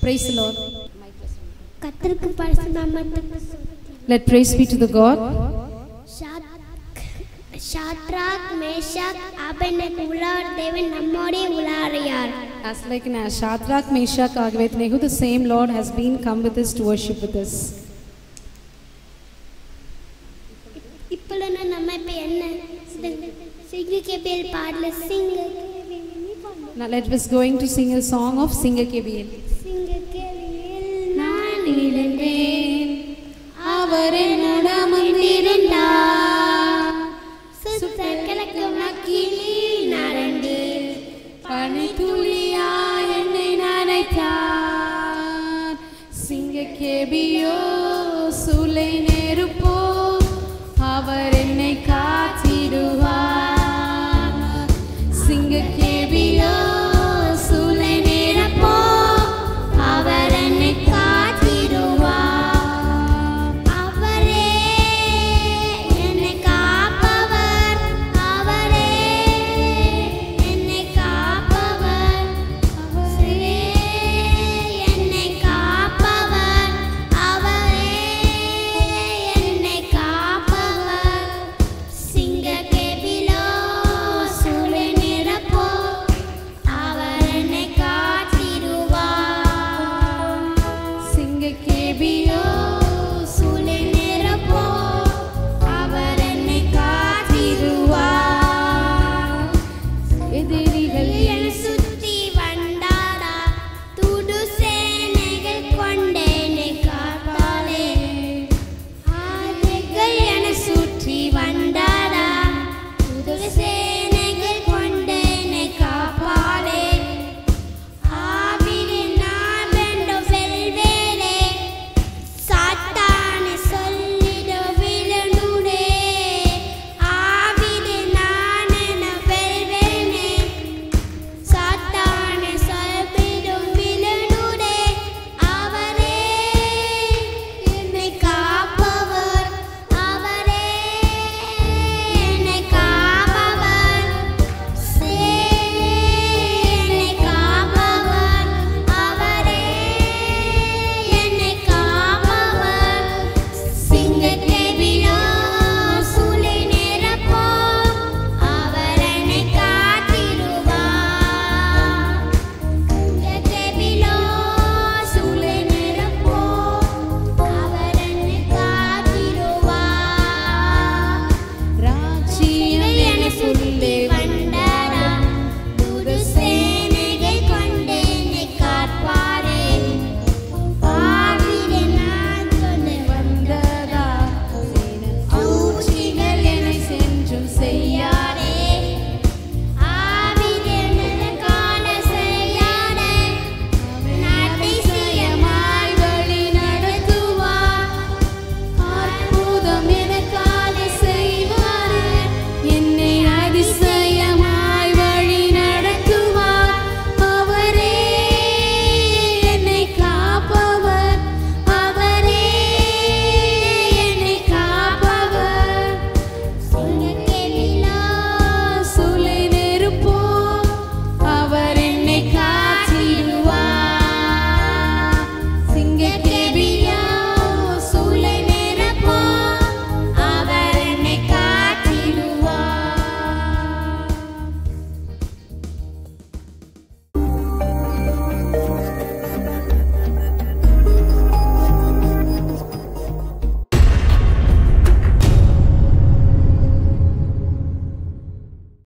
Praise the Lord. கர்த்தருக்கு பரிசுத்த நாமத்துக்கு Let praise be to the God. Shadrach Meshach Abednego Wular தேவன் நம்மோடே உலாரியார். As like in Shadrach, Meshach, Abednego, the same Lord has been come with us to worship with us. இப்பொழுது நம்ம இப்ப என்ன சிங்கக்கேபியல் பாடல Now let us going to sing a song of Singakebiyel. சிங்கக்கேபியல் நான் விழுந்தேன் அவர் என்னோட அமர்ந்திருந்தார் சுத்த கிழக்கும் அக்கினியில் நடந்து பனித்துளியாய் என்னை நனைத்தார். Singakebiyel